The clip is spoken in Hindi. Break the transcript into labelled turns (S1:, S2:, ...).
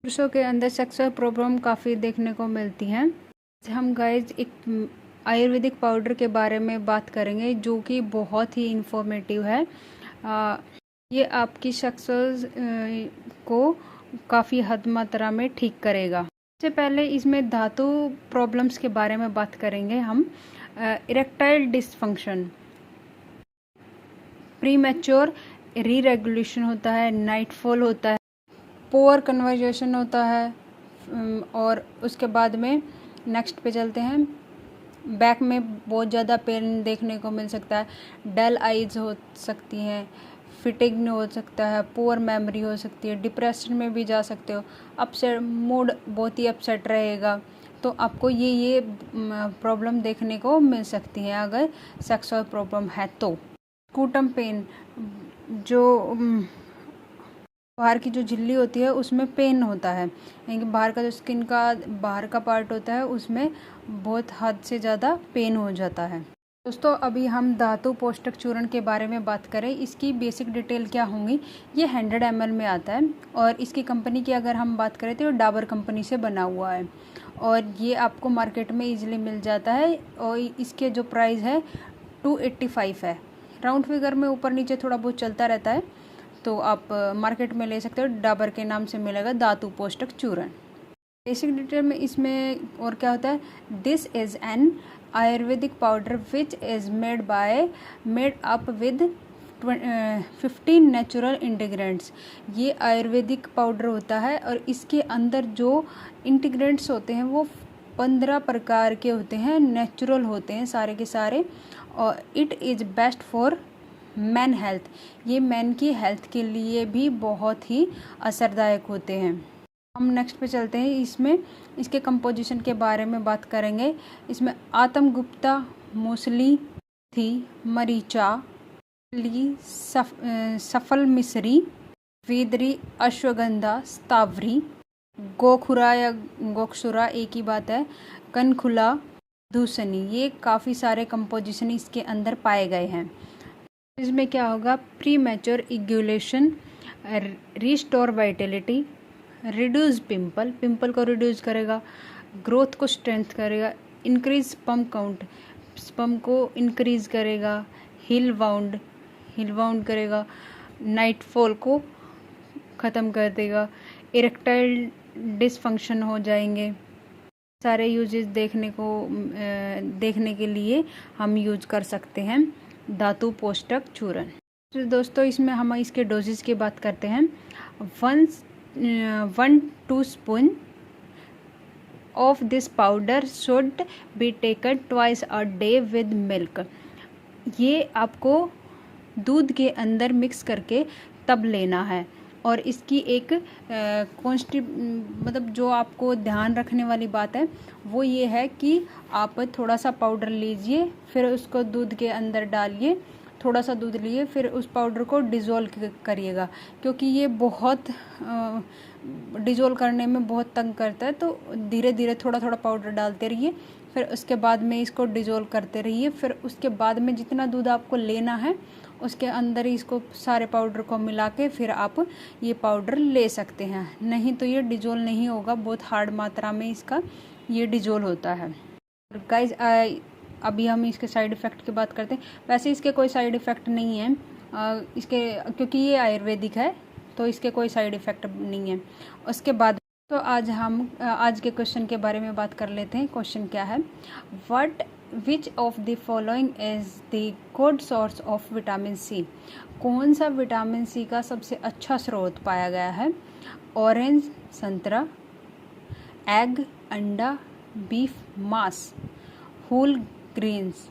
S1: पुरुषों के अंदर सेक्सुअल प्रॉब्लम काफ़ी देखने को मिलती हैं। हम गाइज एक आयुर्वेदिक पाउडर के बारे में बात करेंगे जो कि बहुत ही इंफॉर्मेटिव है। ये आपकी सेक्सुअल को काफ़ी हद मात्रा में ठीक करेगा। सबसे पहले इसमें धातु प्रॉब्लम्स के बारे में बात करेंगे हम। इरेक्टाइल डिसफंक्शन, प्रीमैच्योर री-रेगुलेशन होता है, नाइटफॉल होता है, पोअर कन्वर्जेशन होता है, और उसके बाद में नेक्स्ट पे चलते हैं। बैक में बहुत ज़्यादा पेन देखने को मिल सकता है, डल आइज हो सकती हैं, फिटिंग हो सकता है, पुअर मेमोरी हो सकती है, डिप्रेशन में भी जा सकते हो, अपसेट मूड बहुत ही अपसेट रहेगा। तो आपको ये प्रॉब्लम देखने को मिल सकती है अगर सेक्सुअल प्रॉब्लम है तो। स्कूटम पेन, जो बाहर की जो झिल्ली होती है उसमें पेन होता है, यानी कि बाहर का जो स्किन का बाहर का पार्ट होता है उसमें बहुत हद से ज़्यादा पेन हो जाता है। दोस्तों अभी हम धातु पोष्टक चूर्ण के बारे में बात करें, इसकी बेसिक डिटेल क्या होंगी। ये 100 ml में आता है और इसकी कंपनी की अगर हम बात करें तो डाबर कंपनी से बना हुआ है और ये आपको मार्केट में ईजिली मिल जाता है और इसके जो प्राइस है 285 है। राउंड फिगर में ऊपर नीचे थोड़ा बहुत चलता रहता है, तो आप मार्केट में ले सकते हो। डाबर के नाम से मिलेगा धातु पोष्टक चूर्ण। बेसिक डिटेल में इसमें और क्या होता है, this is an ayurvedic powder which is made up with 15 natural ingredients. ये आयुर्वेदिक पाउडर होता है और इसके अंदर जो इंटीग्रेंट्स होते हैं वो 15 प्रकार के होते हैं, नेचुरल होते हैं सारे के सारे, और it is best for man health. ये मैन की हेल्थ के लिए भी बहुत ही असरदायक होते हैं। हम नेक्स्ट पे चलते हैं। इसमें इसके कंपोजिशन के बारे में बात करेंगे। इसमें आत्म गुप्ता, मूसली थी, मरीचा, सफल मिश्री, वेदरी, अश्वगंधा, स्तावरी, गोखुरा या गोक्षुरा एक ही बात है, कनखुला, धूसनी। ये काफ़ी सारे कंपोजिशन इसके अंदर पाए गए हैं। इसमें क्या होगा, premature ejaculation, restore vitality, reduce pimple को रिड्यूस करेगा, ग्रोथ को स्ट्रेंथ करेगा, इंक्रीज स्पर्म काउंट, स्पर्म को इंक्रीज करेगा, हिल वाउंड करेगा, नाइटफॉल को ख़त्म कर देगा, इरेक्टाइल डिसफंक्शन हो जाएंगे। सारे यूजेस देखने के लिए हम यूज कर सकते हैं धातु पोष्टक चूर्ण। तो दोस्तों इसमें हम इसके डोजेज की बात करते हैं। 1 spoon of this powder should be taken twice a day with milk। ये आपको दूध के अंदर मिक्स करके तब लेना है। और इसकी एक मतलब जो आपको ध्यान रखने वाली बात है वो ये है कि आप थोड़ा सा पाउडर लीजिए, फिर उसको दूध के अंदर डालिए, थोड़ा सा दूध लिए, फिर उस पाउडर को डिज़ोल्व करिएगा, क्योंकि ये बहुत डिज़ोल्व करने में बहुत तंग करता है। तो धीरे धीरे थोड़ा थोड़ा पाउडर डालते रहिए, फिर उसके बाद में इसको डिज़ोल्व करते रहिए। फिर उसके बाद में जितना दूध आपको लेना है उसके अंदर ही इसको सारे पाउडर को मिला के फिर आप ये पाउडर ले सकते हैं, नहीं तो ये डिज़ोल्व नहीं होगा। बहुत हार्ड मात्रा में इसका ये डिज़ोल्व होता है। गाइज अभी हम इसके साइड इफ़ेक्ट की बात करते हैं। वैसे इसके कोई साइड इफ़ेक्ट नहीं है इसके, क्योंकि ये आयुर्वेदिक है तो इसके कोई साइड इफ़ेक्ट नहीं है। उसके बाद तो आज हम आज के क्वेश्चन के बारे में बात कर लेते हैं। क्वेश्चन क्या है, which of the following is the good source of vitamin C. कौन सा विटामिन सी का सबसे अच्छा स्रोत पाया गया है। ऑरेंज संतरा, एग अंडा, बीफ मांस, होल ग्रेन्स,